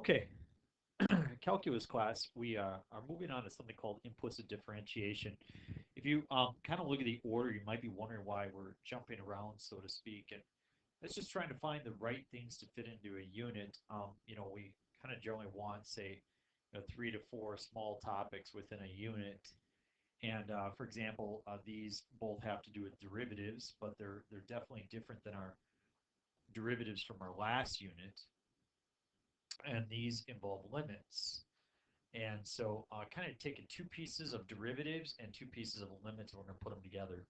Okay, calculus class, we are moving on to something called implicit differentiation. If you kind of look at the order, you might be wondering why we're jumping around, so to speak. And it's just trying to find the right things to fit into a unit. We kind of generally want, say, 3 to 4 small topics within a unit. And for example, these both have to do with derivatives, but they're definitely different than our derivatives from our last unit. And these involve limits. And so kind of taking two pieces of derivatives and two pieces of limits, and we're going to put them together.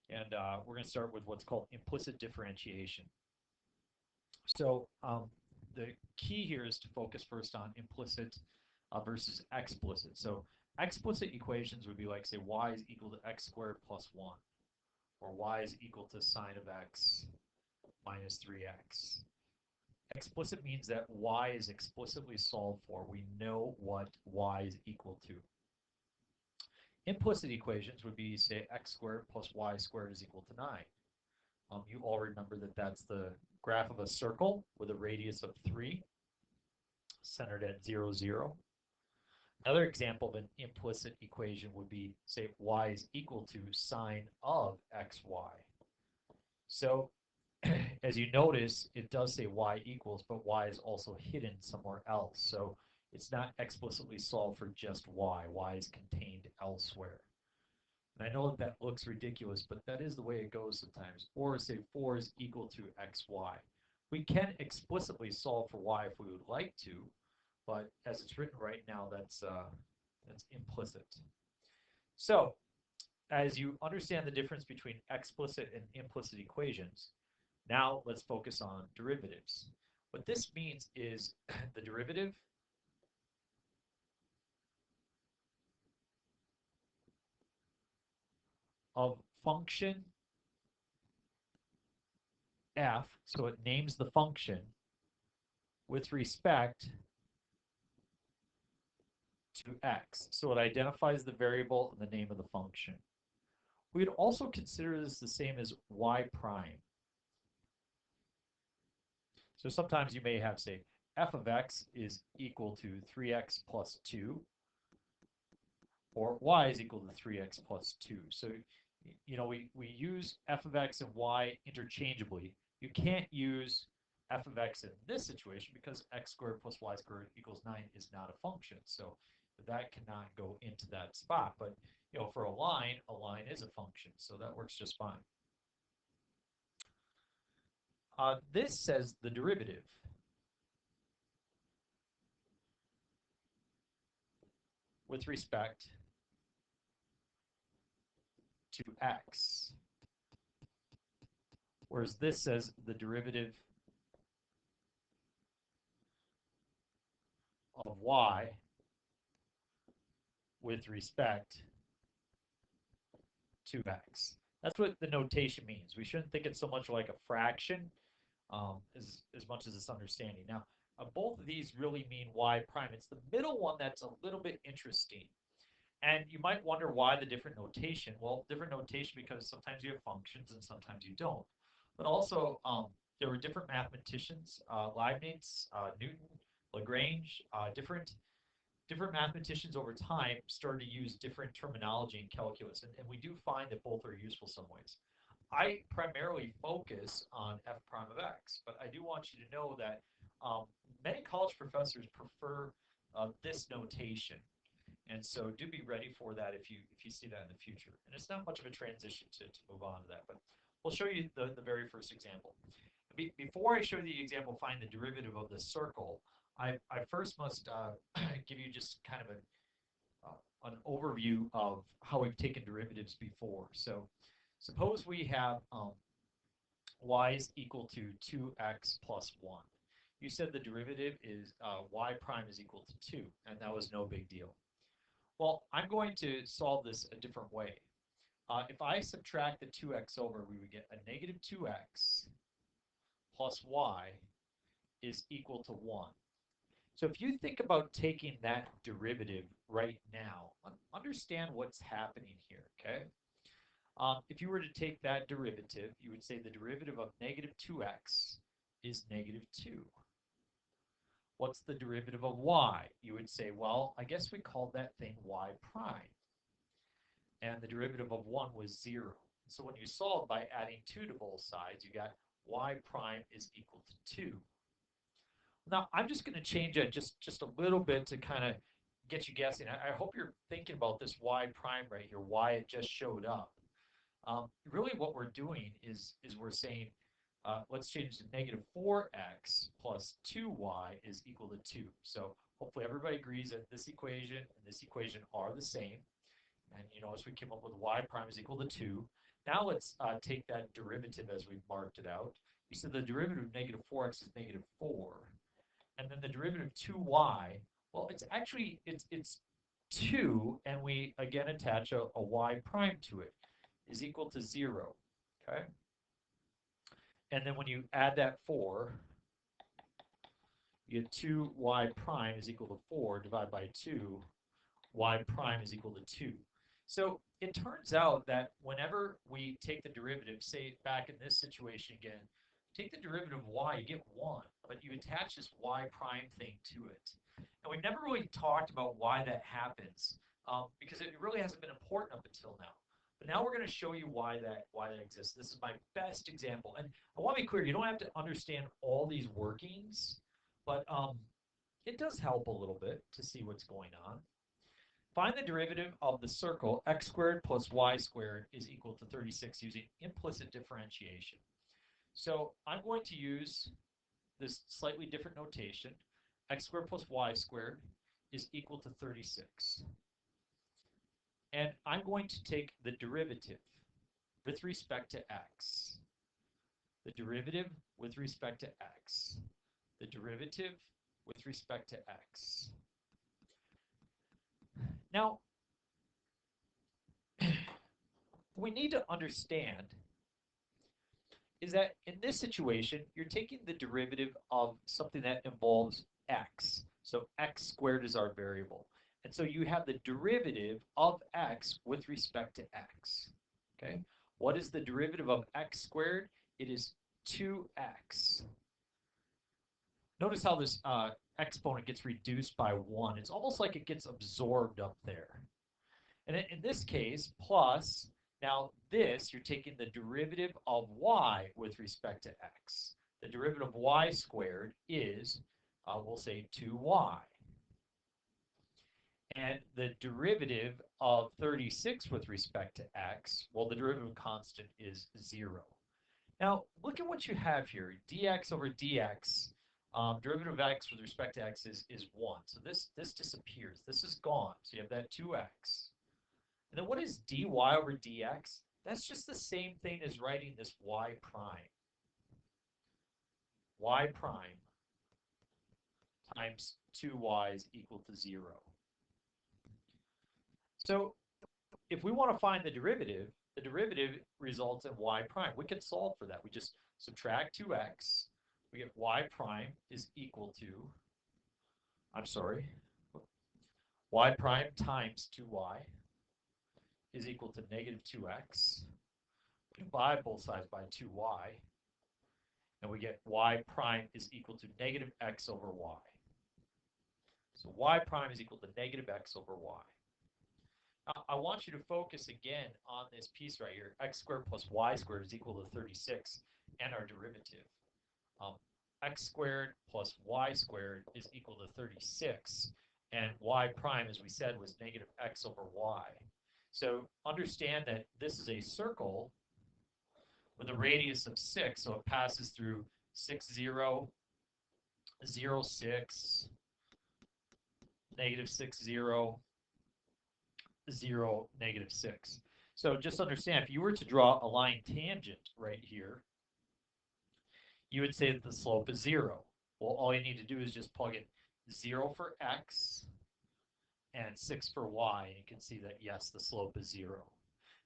And we're going to start with what's called implicit differentiation. So the key here is to focus first on implicit versus explicit. So explicit equations would be like, say, y is equal to x squared plus 1, or y is equal to sine of x minus 3x. Explicit means that y is explicitly solved for. We know what y is equal to. Implicit equations would be, say, x squared plus y squared is equal to 9. You all remember that that's the graph of a circle with a radius of 3, centered at 0, 0. Another example of an implicit equation would be, say, y is equal to sine of xy. So as you notice, it does say y equals, but y is also hidden somewhere else. So it's not explicitly solved for just y. Y is contained elsewhere. And I know that looks ridiculous, but that is the way it goes sometimes. Or say 4 is equal to xy. We can explicitly solve for y if we would like to, but as it's written right now, that's implicit. So as you understand the difference between explicit and implicit equations, now let's focus on derivatives. What this means is the derivative of function f, so it names the function with respect to x. So it identifies the variable and the name of the function. We'd also consider this the same as y prime. So sometimes you may have, say, f of x is equal to 3x plus 2, or y is equal to 3x plus 2. So, we use f of x and y interchangeably. You can't use f of x in this situation because x squared plus y squared equals 9 is not a function. So that cannot go into that spot. But, for a line is a function. So that works just fine. This says the derivative with respect to x, whereas this says the derivative of y with respect to x. That's what the notation means. We shouldn't think it so much like a fraction as much as it's understanding. Now, both of these really mean y prime. It's the middle one that's a little bit interesting. And you might wonder why the different notation. Well, different notation because sometimes you have functions and sometimes you don't. But also, there were different mathematicians, Leibniz, Newton, Lagrange, different mathematicians over time started to use different terminology in calculus, and we do find that both are useful some ways. I primarily focus on f prime of x, but I do want you to know that many college professors prefer this notation. And so do be ready for that if you see that in the future. And it's not much of a transition to move on to that, but we'll show you the very first example. Before I show you the example, find the derivative of the circle, I first must give you just kind of an overview of how we've taken derivatives before. So suppose we have y is equal to 2x plus 1. You said the derivative is y prime is equal to 2, and that was no big deal. Well, I'm going to solve this a different way. If I subtract the 2x over, we would get a negative 2x plus y is equal to 1. So if you think about taking that derivative right now, understand what's happening here, okay? If you were to take that derivative, you would say the derivative of negative 2x is negative 2. What's the derivative of y? You would say, well, I guess we called that thing y prime. And the derivative of 1 was 0. So when you solve by adding 2 to both sides, you got y prime is equal to 2. Now, I'm just going to change it just a little bit to kind of get you guessing. I hope you're thinking about this y prime right here, why it just showed up. Really what we're doing is we're saying, let's change to negative 4x plus 2y is equal to 2. So hopefully everybody agrees that this equation and this equation are the same. And you notice we came up with y prime is equal to 2. Now let's take that derivative as we've marked it out. We said the derivative of negative 4x is negative 4. And then the derivative of 2y, well, it's actually, it's 2, and we again attach a y prime to it, is equal to 0. Okay? And then when you add that 4, you get 2y prime is equal to 4 divided by 2, y prime is equal to 2. So it turns out that whenever we take the derivative, say back in this situation again, take the derivative of y, you get 1, but you attach this y prime thing to it. And we've never really talked about why that happens, because it really hasn't been important up until now. But now we're going to show you why that exists. This is my best example. And I want to be clear, you don't have to understand all these workings, but it does help a little bit to see what's going on. Find the derivative of the circle x squared plus y squared is equal to 36 using implicit differentiation. So I'm going to use this slightly different notation. X squared plus y squared is equal to 36. And I'm going to take the derivative with respect to x. The derivative with respect to x. The derivative with respect to x. Now, we need to understand is that in this situation, you're taking the derivative of something that involves x. So x squared is our variable. And so you have the derivative of x with respect to x. Okay? What is the derivative of x squared? It is 2x. Notice how this exponent gets reduced by 1. It's almost like it gets absorbed up there. And in this case, plus, now this, you're taking the derivative of y with respect to x. The derivative of y squared is, we'll say 2y. And the derivative of 36 with respect to x, well, the derivative constant is 0. Now, look at what you have here. Dx over dx, derivative of x with respect to x is 1. So this disappears. This is gone. So you have that 2x. And then what is dy over dx? That's just the same thing as writing this y prime. Y prime times 2y is equal to 0. So if we want to find the derivative results in y prime. We can solve for that. We just subtract 2x. We get y prime is equal to, y prime times 2y is equal to negative 2x. Divide both sides by 2y, and we get y prime is equal to negative x over y. So y prime is equal to negative x over y. Now, I want you to focus again on this piece right here. X squared plus y squared is equal to 36, and our derivative. X squared plus y squared is equal to 36, and y prime, as we said, was negative x over y. So understand that this is a circle with a radius of 6, so it passes through 6, 0, 0, 6, negative 6, 0, 0, negative 6. So just understand, if you were to draw a line tangent right here, you would say that the slope is 0. Well, all you need to do is just plug in 0 for x and 6 for y, and you can see that, yes, the slope is 0.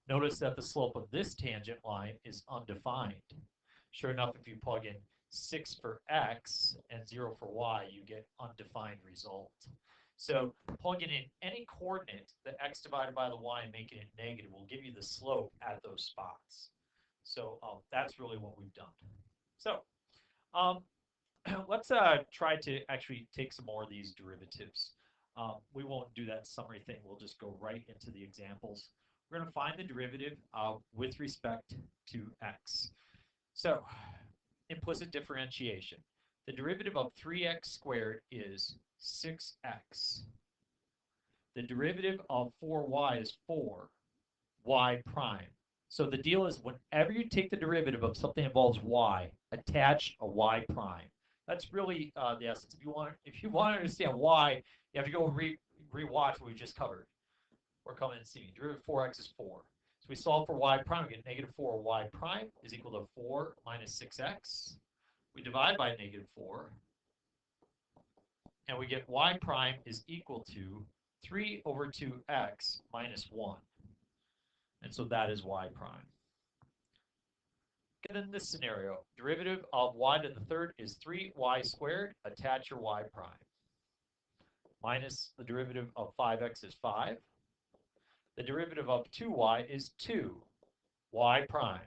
Notice that the slope of this tangent line is undefined. Sure enough, if you plug in 6 for x and 0 for y, you get undefined result. So plugging in any coordinate, the x divided by the y and making it negative will give you the slope at those spots. So that's really what we've done. So let's try to actually take some more of these derivatives. We won't do that summary thing. We'll just go right into the examples. We're going to find the derivative with respect to x. So, implicit differentiation. The derivative of 3x squared is 6x. The derivative of 4y is 4y prime. So the deal is whenever you take the derivative of something that involves y, attach a y prime. That's really the essence. If you want to understand why, you have to go rewatch what we just covered. Or come in and see me. Derivative of 4x is 4. So we solve for y prime. We get negative 4y prime is equal to 4 minus 6x. We divide by negative 4. And we get y prime is equal to 3 over 2x minus 1. And so that is y prime. And in this scenario, derivative of y to the third is 3y squared. Attach your y prime. Minus the derivative of 5x is 5. The derivative of 2y is 2y prime.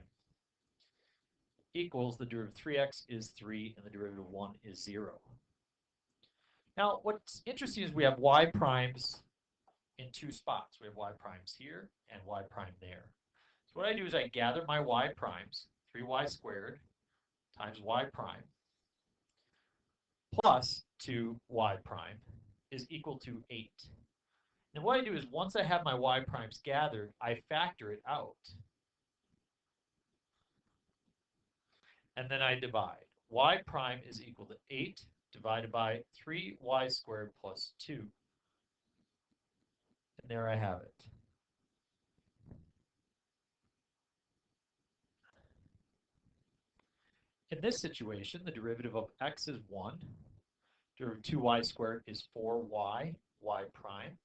Equals the derivative of 3x is 3, and the derivative of 1 is 0. Now, what's interesting is we have y primes in two spots. We have y primes here and y prime there. So what I do is I gather my y primes, 3y squared times y prime plus 2y prime is equal to 8. And what I do is once I have my y primes gathered, I factor it out. And then I divide. Y prime is equal to 8 divided by 3y squared plus 2. And there I have it. In this situation, the derivative of x is 1. Derivative of 2y squared is 4y, y prime,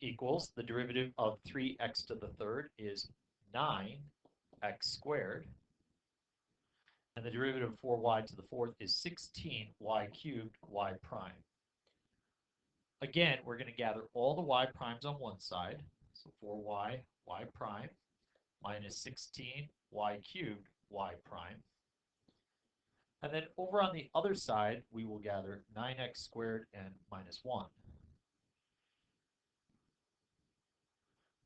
equals the derivative of 3x to the third is 9x squared. And the derivative of 4y to the fourth is 16y cubed, y prime. Again, we're going to gather all the y primes on one side. So 4y, y prime, minus 16y cubed, y prime. And then over on the other side, we will gather 9x squared and minus 1.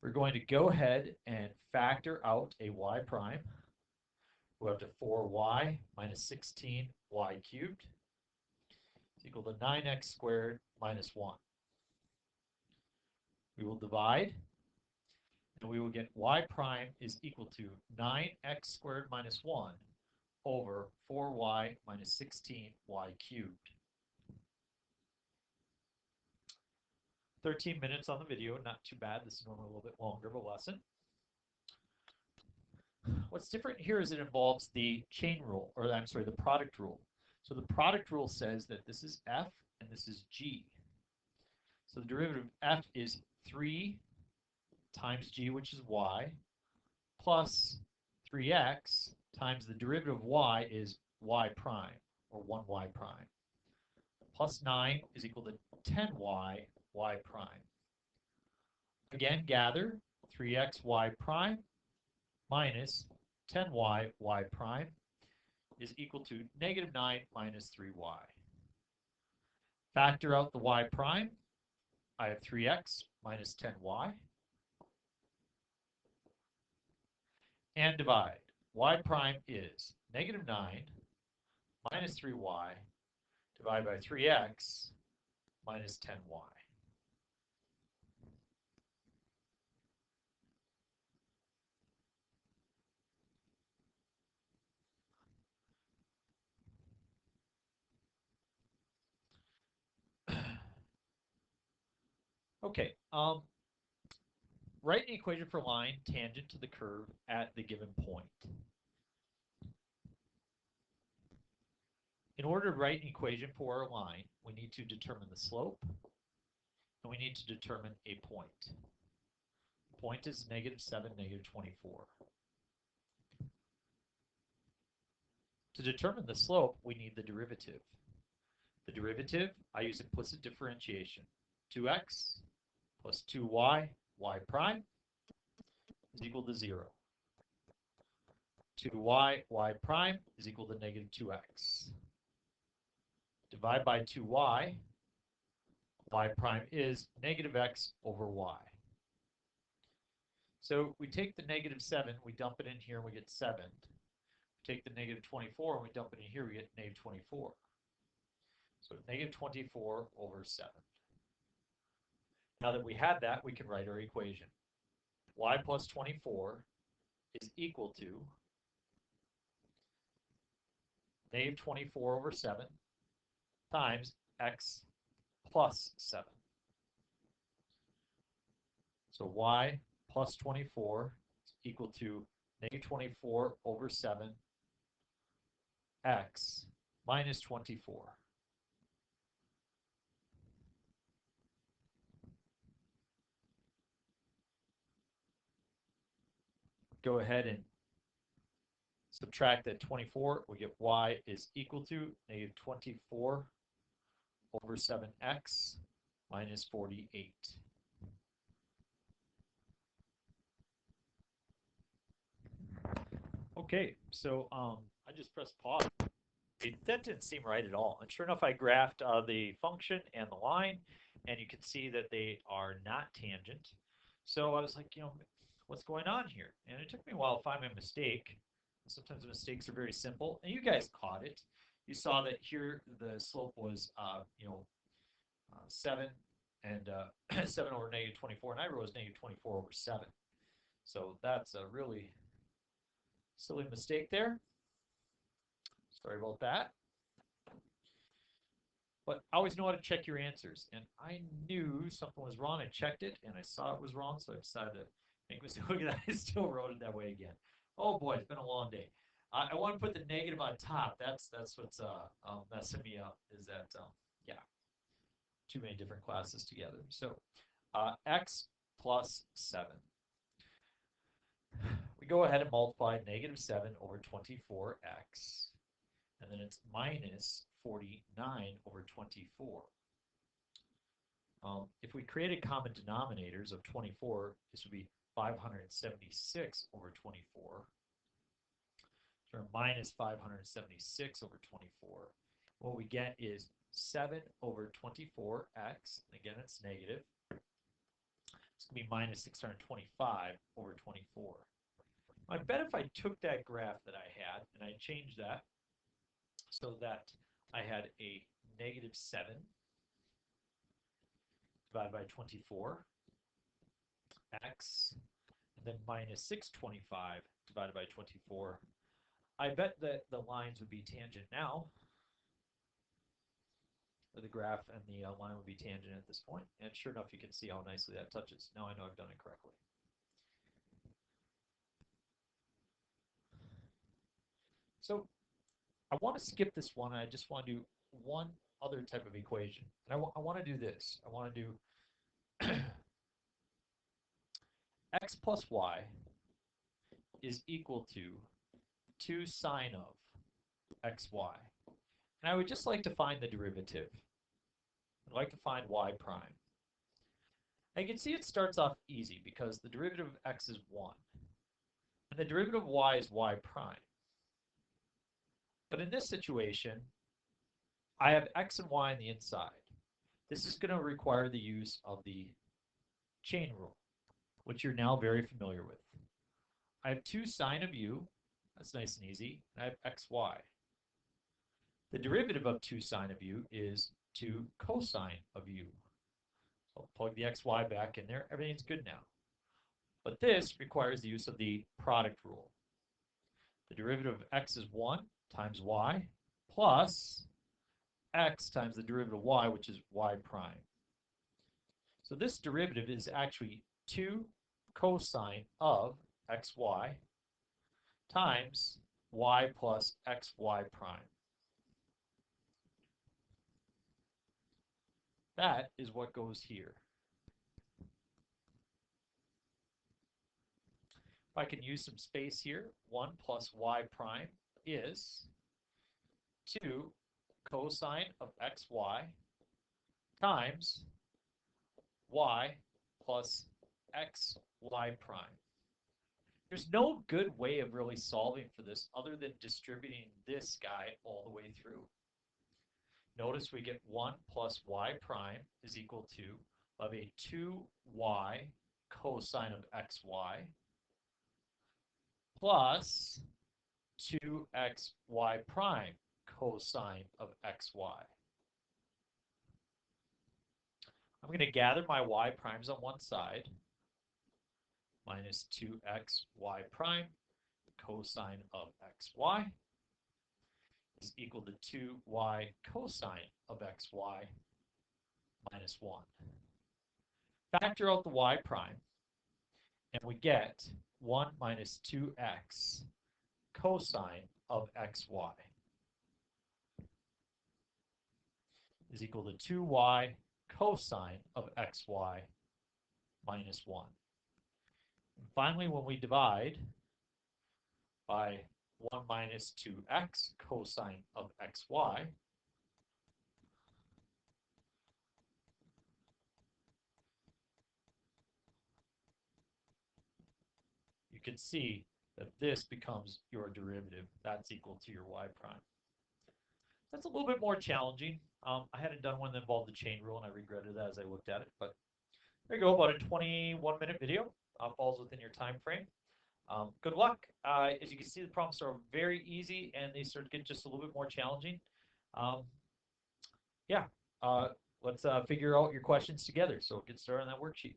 We're going to go ahead and factor out a y prime. We'll have to 4y minus 16y cubed is equal to 9x squared minus 1. We will divide, and we will get y prime is equal to 9x squared minus 1 over 4y minus 16y cubed. 13 minutes on the video, not too bad. This is normally a little bit longer of a lesson. What's different here is it involves the chain rule, or I'm sorry, the product rule. So the product rule says that this is f and this is g. So the derivative of f is 3 times g, which is y, plus 3x times the derivative of y is y prime, or 1y prime. Plus 9 is equal to 10y, y prime. Again, gather 3x y prime minus 10y, y prime is equal to negative 9 minus 3y. Factor out the y prime. I have 3x minus 10y. And divide. Y prime is negative 9 minus 3y divided by 3x minus 10y. Okay, write an equation for a line tangent to the curve at the given point. In order to write an equation for a line, we need to determine the slope, and we need to determine a point. The point is negative 7, negative 24. To determine the slope, we need the derivative. The derivative, I use implicit differentiation. 2x plus 2y, y prime, is equal to 0. 2y, y prime is equal to negative 2x. divide by 2y, y prime is negative x over y. So we take the negative 7, we dump it in here, and we get 7. We take the negative 24, and we dump it in here, we get negative 24. So negative 24 over 7. Now that we have that, we can write our equation. Y plus 24 is equal to negative 24 over 7 times x plus 7. So y plus 24 is equal to negative 24 over 7 x minus 24. Go ahead and subtract that 24. We get y is equal to negative 24 over 7x minus 48. Okay, so I just pressed pause. That didn't seem right at all. And sure enough, I graphed the function and the line, and you can see that they are not tangent. So I was like, what's going on here? And it took me a while to find my mistake. Sometimes the mistakes are very simple, and you guys caught it. You saw that here the slope was, 7 and 7 over negative 24, and I wrote as negative 24 over 7. So that's a really silly mistake there. Sorry about that. But I always know how to check your answers. And I knew something was wrong. I checked it, and I saw it was wrong, so I decided to make a mistake. Look at that. I still wrote it that way again. Oh, boy, it's been a long day. I want to put the negative on top. That's what's messing me up, is that, yeah, too many different classes together. So x plus 7. We go ahead and multiply negative 7 over 24x. And then it's minus 49 over 24. If we created common denominators of 24, this would be 576 over 24. So minus 576 over 24. What we get is 7 over 24x. Again, it's negative. It's going to be minus 625 over 24. I bet if I took that graph that I had and I changed that so that I had a negative 7 divided by 24 x, and then minus 625 divided by 24, I bet that the lines would be tangent now. The graph and the line would be tangent at this point. And sure enough, you can see how nicely that touches. Now I know I've done it correctly. So I want to skip this one. I just want to do one other type of equation. And I want to do this. I want to do x plus y is equal to 2 sine of xy. And I would just like to find the derivative. I'd like to find y prime. And you can see it starts off easy because the derivative of x is 1. And the derivative of y is y prime. But in this situation, I have x and y on the inside. This is going to require the use of the chain rule, which you're now very familiar with. I have 2 sine of u. That's nice and easy. And I have xy. The derivative of 2 sine of u is 2 cosine of u. So I'll plug the xy back in there. Everything's good now. But this requires the use of the product rule. The derivative of x is 1 times y plus x times the derivative of y, which is y prime. So this derivative is actually 2 cosine of xy times y plus xy prime. That is what goes here. If I can use some space here, 1 plus y prime is 2 cosine of xy times y plus xy prime. There's no good way of really solving for this other than distributing this guy all the way through. notice we get 1 plus y prime is equal to of a 2y cosine of xy plus 2xy prime cosine of xy. I'm going to gather my y primes on one side, minus 2xy prime cosine of xy is equal to 2y cosine of xy minus 1. Factor out the y prime, and we get 1 minus 2x cosine of xy is equal to 2y cosine of xy minus 1. And finally, when we divide by 1 minus 2x cosine of xy, you can see that this becomes your derivative. That's equal to your y prime. That's a little bit more challenging. I hadn't done one that involved the chain rule, and I regretted that as I looked at it. But there you go, about a 21-minute video. Falls within your time frame. Good luck. As you can see, the problems are very easy, and they start to get just a little bit more challenging. Yeah, let's figure out your questions together. So get started on that worksheet.